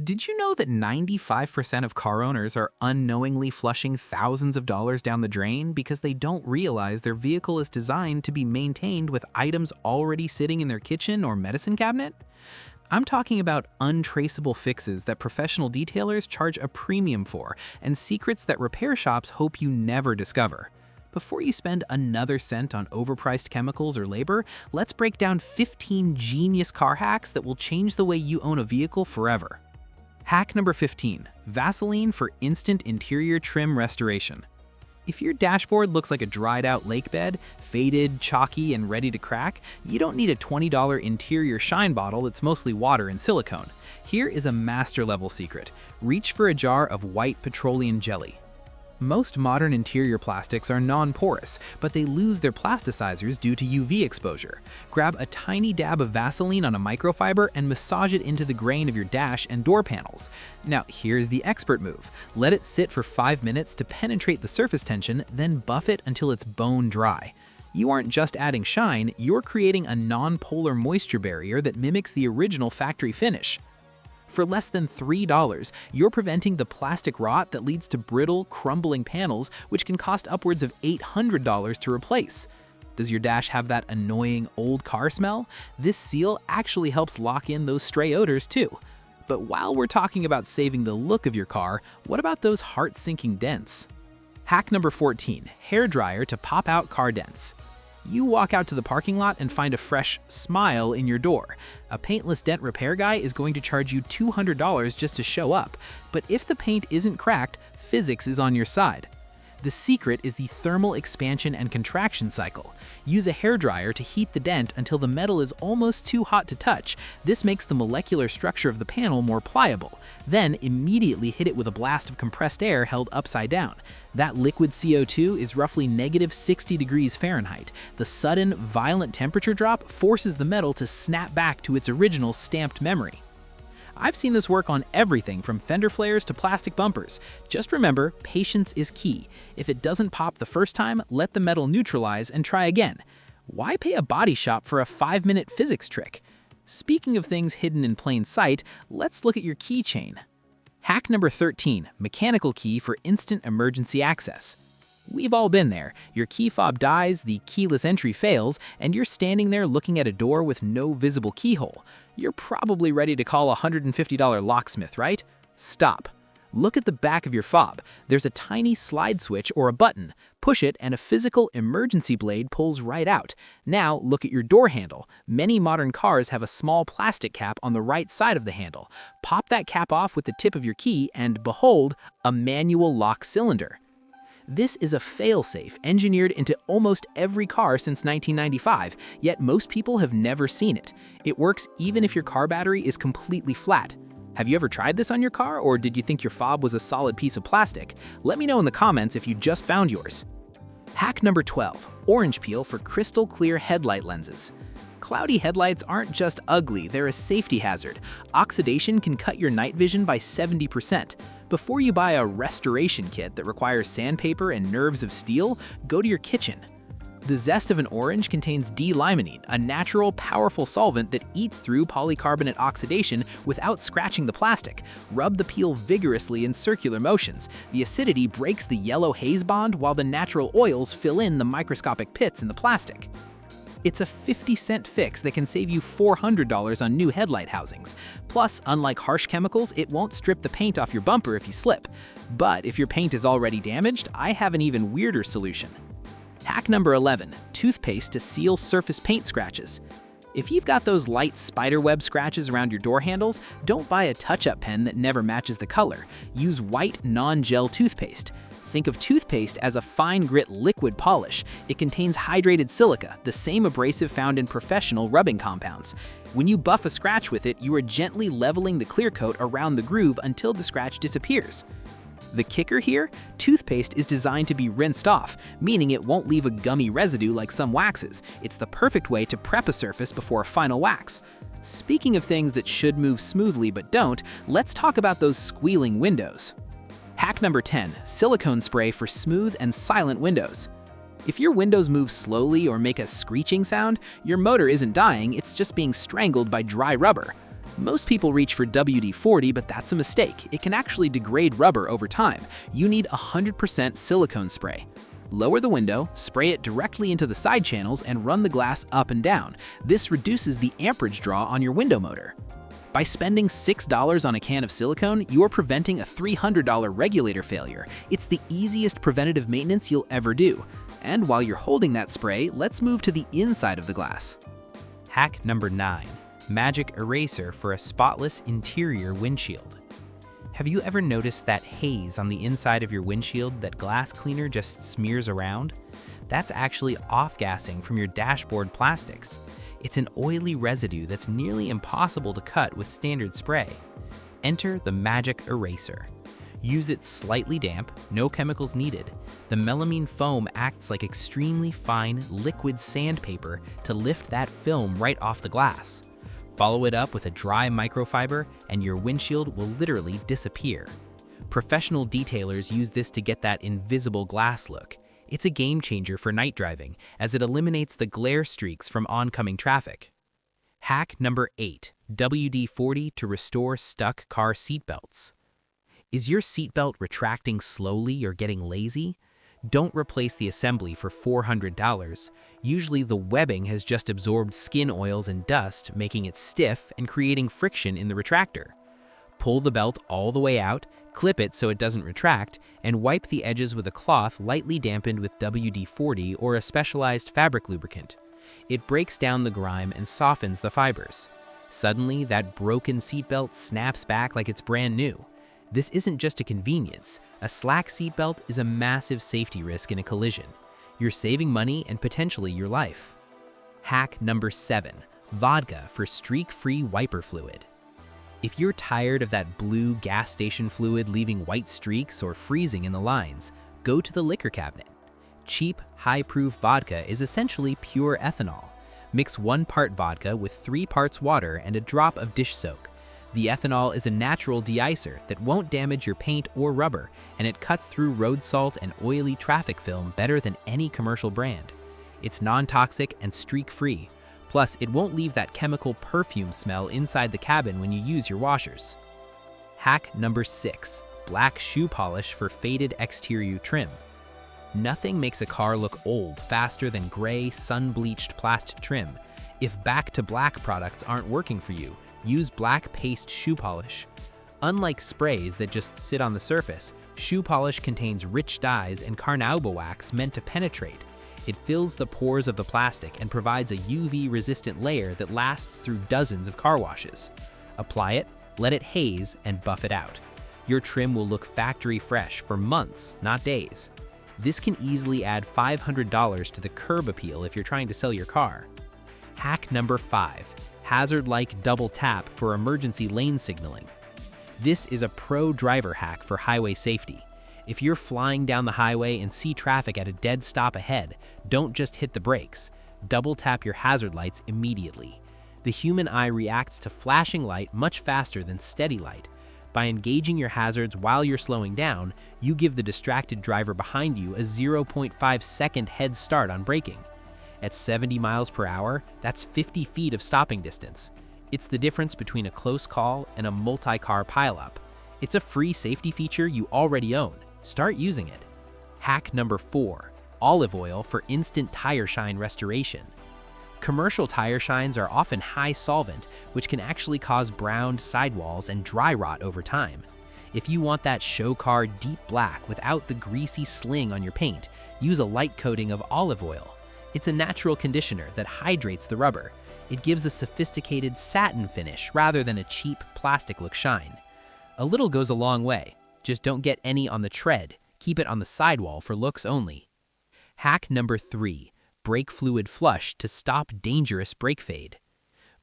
Did you know that 95% of car owners are unknowingly flushing thousands of dollars down the drain because they don't realize their vehicle is designed to be maintained with items already sitting in their kitchen or medicine cabinet? I'm talking about untraceable fixes that professional detailers charge a premium for and secrets that repair shops hope you never discover. Before you spend another cent on overpriced chemicals or labor, let's break down 15 genius car hacks that will change the way you own a vehicle forever. Hack number 15, Vaseline for instant interior trim restoration. If your dashboard looks like a dried out lake bed, faded, chalky, and ready to crack, you don't need a $20 interior shine bottle that's mostly water and silicone. Here is a master level secret. Reach for a jar of white petroleum jelly. Most modern interior plastics are non-porous, but they lose their plasticizers due to UV exposure. Grab a tiny dab of Vaseline on a microfiber and massage it into the grain of your dash and door panels. Now, here's the expert move. Let it sit for 5 minutes to penetrate the surface tension, then buff it until it's bone dry. You aren't just adding shine, you're creating a non-polar moisture barrier that mimics the original factory finish. For less than $3, you're preventing the plastic rot that leads to brittle, crumbling panels, which can cost upwards of $800 to replace. Does your dash have that annoying old car smell? This seal actually helps lock in those stray odors too. But while we're talking about saving the look of your car, what about those heart-sinking dents? Hack number 14, hair dryer to pop out car dents. You walk out to the parking lot and find a fresh smile in your door. A paintless dent repair guy is going to charge you $200 just to show up. But if the paint isn't cracked, physics is on your side. The secret is the thermal expansion and contraction cycle. Use a hairdryer to heat the dent until the metal is almost too hot to touch. This makes the molecular structure of the panel more pliable. Then immediately hit it with a blast of compressed air held upside down. That liquid CO2 is roughly -60 degrees Fahrenheit. The sudden, violent temperature drop forces the metal to snap back to its original stamped memory. I've seen this work on everything from fender flares to plastic bumpers. Just remember, patience is key. If it doesn't pop the first time, let the metal neutralize and try again. Why pay a body shop for a 5-minute physics trick? Speaking of things hidden in plain sight, let's look at your keychain. Hack number 13, mechanical key for instant emergency access. We've all been there. Your key fob dies, the keyless entry fails, and you're standing there looking at a door with no visible keyhole. You're probably ready to call a $150 locksmith, right? Stop. Look at the back of your fob. There's a tiny slide switch or a button. Push it and a physical emergency blade pulls right out. Now look at your door handle. Many modern cars have a small plastic cap on the right side of the handle. Pop that cap off with the tip of your key and behold, a manual lock cylinder. This is a fail-safe engineered into almost every car since 1995, yet most people have never seen it. It works even if your car battery is completely flat. Have you ever tried this on your car, or did you think your fob was a solid piece of plastic? Let me know in the comments if you just found yours. Hack number 12, orange peel for crystal clear headlight lenses. Cloudy headlights aren't just ugly, they're a safety hazard. Oxidation can cut your night vision by 70%. Before you buy a restoration kit that requires sandpaper and nerves of steel, go to your kitchen. The zest of an orange contains D-limonene, a natural, powerful solvent that eats through polycarbonate oxidation without scratching the plastic. Rub the peel vigorously in circular motions. The acidity breaks the yellow haze bond while the natural oils fill in the microscopic pits in the plastic. It's a 50-cent fix that can save you $400 on new headlight housings. Plus, unlike harsh chemicals, it won't strip the paint off your bumper if you slip. But if your paint is already damaged, I have an even weirder solution. Hack number 11, toothpaste to seal surface paint scratches. If you've got those light spiderweb scratches around your door handles, don't buy a touch-up pen that never matches the color. Use white non-gel toothpaste. Think of toothpaste as a fine grit liquid polish. It contains hydrated silica, the same abrasive found in professional rubbing compounds. When you buff a scratch with it, you are gently leveling the clear coat around the groove until the scratch disappears. The kicker here? Toothpaste is designed to be rinsed off, meaning it won't leave a gummy residue like some waxes. It's the perfect way to prep a surface before a final wax. Speaking of things that should move smoothly but don't, let's talk about those squealing windows. Hack number 10, silicone spray for smooth and silent windows. If your windows move slowly or make a screeching sound, your motor isn't dying, it's just being strangled by dry rubber. Most people reach for WD-40, but that's a mistake. It can actually degrade rubber over time. You need 100% silicone spray. Lower the window, spray it directly into the side channels, and run the glass up and down. This reduces the amperage draw on your window motor. By spending $6 on a can of silicone, you're preventing a $300 regulator failure. It's the easiest preventative maintenance you'll ever do. And while you're holding that spray, let's move to the inside of the glass. Hack number 9. Magic eraser for a spotless interior windshield. Have you ever noticed that haze on the inside of your windshield that glass cleaner just smears around? That's actually off-gassing from your dashboard plastics. It's an oily residue that's nearly impossible to cut with standard spray. Enter the Magic Eraser. Use it slightly damp, no chemicals needed. The melamine foam acts like extremely fine, liquid sandpaper to lift that film right off the glass. Follow it up with a dry microfiber, and your windshield will literally disappear. Professional detailers use this to get that invisible glass look. It's a game changer for night driving, as it eliminates the glare streaks from oncoming traffic. Hack number 8. WD-40 to restore stuck car seatbelts. Is your seatbelt retracting slowly or getting lazy? Don't replace the assembly for $400. Usually the webbing has just absorbed skin oils and dust, making it stiff and creating friction in the retractor. Pull the belt all the way out, clip it so it doesn't retract, and wipe the edges with a cloth lightly dampened with WD-40 or a specialized fabric lubricant. It breaks down the grime and softens the fibers. Suddenly, that broken seatbelt snaps back like it's brand new. This isn't just a convenience. A slack seatbelt is a massive safety risk in a collision. You're saving money and potentially your life. Hack number 7. Vodka for streak-free wiper fluid. If you're tired of that blue gas station fluid leaving white streaks or freezing in the lines, go to the liquor cabinet. Cheap, high-proof vodka is essentially pure ethanol. Mix 1 part vodka with 3 parts water and a drop of dish soak. The ethanol is a natural de-icer that won't damage your paint or rubber, and it cuts through road salt and oily traffic film better than any commercial brand. It's non-toxic and streak-free. Plus, it won't leave that chemical perfume smell inside the cabin when you use your washers. Hack number 6. Black shoe polish for faded exterior trim. Nothing makes a car look old faster than gray, sun-bleached plastic trim. If Back to Black products aren't working for you, use black paste shoe polish. Unlike sprays that just sit on the surface, shoe polish contains rich dyes and carnauba wax meant to penetrate. It fills the pores of the plastic and provides a UV-resistant layer that lasts through dozens of car washes. Apply it, let it haze, and buff it out. Your trim will look factory fresh for months, not days. This can easily add $500 to the curb appeal if you're trying to sell your car. Hack number 5. Hazardlike double tap for emergency lane signaling. This is a pro driver hack for highway safety. If you're flying down the highway and see traffic at a dead stop ahead, don't just hit the brakes. Double tap your hazard lights immediately. The human eye reacts to flashing light much faster than steady light. By engaging your hazards while you're slowing down, you give the distracted driver behind you a 0.5-second head start on braking. At 70 miles per hour, that's 50 feet of stopping distance. It's the difference between a close call and a multi-car pileup. It's a free safety feature you already own. Start using it. Hack number 4. Olive oil for instant tire shine restoration. Commercial tire shines are often high solvent, which can actually cause browned sidewalls and dry rot over time. If you want that show car deep black without the greasy sling on your paint, use a light coating of olive oil. It's a natural conditioner that hydrates the rubber. It gives a sophisticated satin finish rather than a cheap plastic look shine. A little goes a long way. Just don't get any on the tread. Keep it on the sidewall for looks only. Hack number 3. Brake fluid flush to stop dangerous brake fade.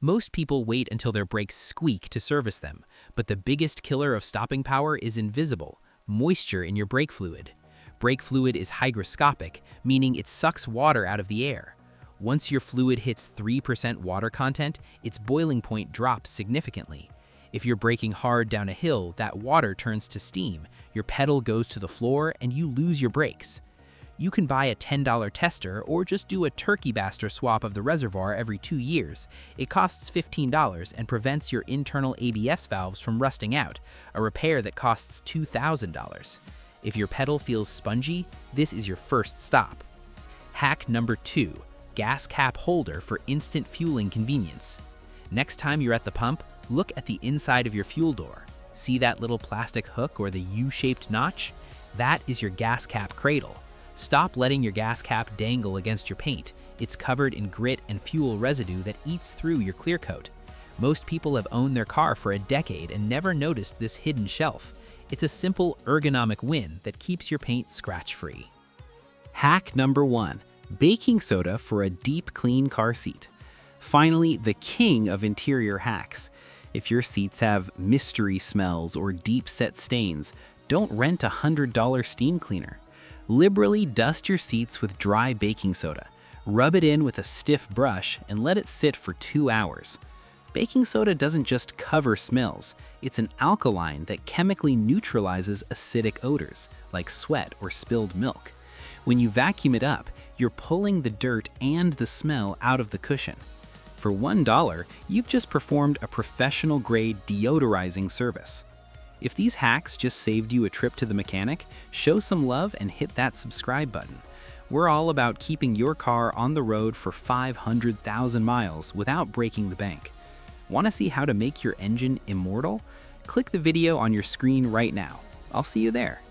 Most people wait until their brakes squeak to service them, but the biggest killer of stopping power is invisible: moisture in your brake fluid. Brake fluid is hygroscopic, meaning it sucks water out of the air. Once your fluid hits 3% water content, its boiling point drops significantly. If you're braking hard down a hill, that water turns to steam, your pedal goes to the floor, and you lose your brakes. You can buy a $10 tester or just do a turkey baster swap of the reservoir every 2 years. It costs $15 and prevents your internal ABS valves from rusting out, a repair that costs $2,000. If your pedal feels spongy, this is your first stop. Hack number 2, gas cap holder for instant fueling convenience. Next time you're at the pump, look at the inside of your fuel door. See that little plastic hook or the U-shaped notch? That is your gas cap cradle. Stop letting your gas cap dangle against your paint. It's covered in grit and fuel residue that eats through your clear coat. Most people have owned their car for a decade and never noticed this hidden shelf. It's a simple ergonomic win that keeps your paint scratch-free. Hack number 1, baking soda for a deep clean car seat. Finally, the king of interior hacks. If your seats have mystery smells or deep-set stains, don't rent a $100 steam cleaner. Liberally dust your seats with dry baking soda. Rub it in with a stiff brush and let it sit for 2 hours. Baking soda doesn't just cover smells, it's an alkaline that chemically neutralizes acidic odors, like sweat or spilled milk. When you vacuum it up, you're pulling the dirt and the smell out of the cushion. For $1, you've just performed a professional-grade deodorizing service. If these hacks just saved you a trip to the mechanic, show some love and hit that subscribe button. We're all about keeping your car on the road for 500,000 miles without breaking the bank. Want to see how to make your engine immortal? Click the video on your screen right now. I'll see you there.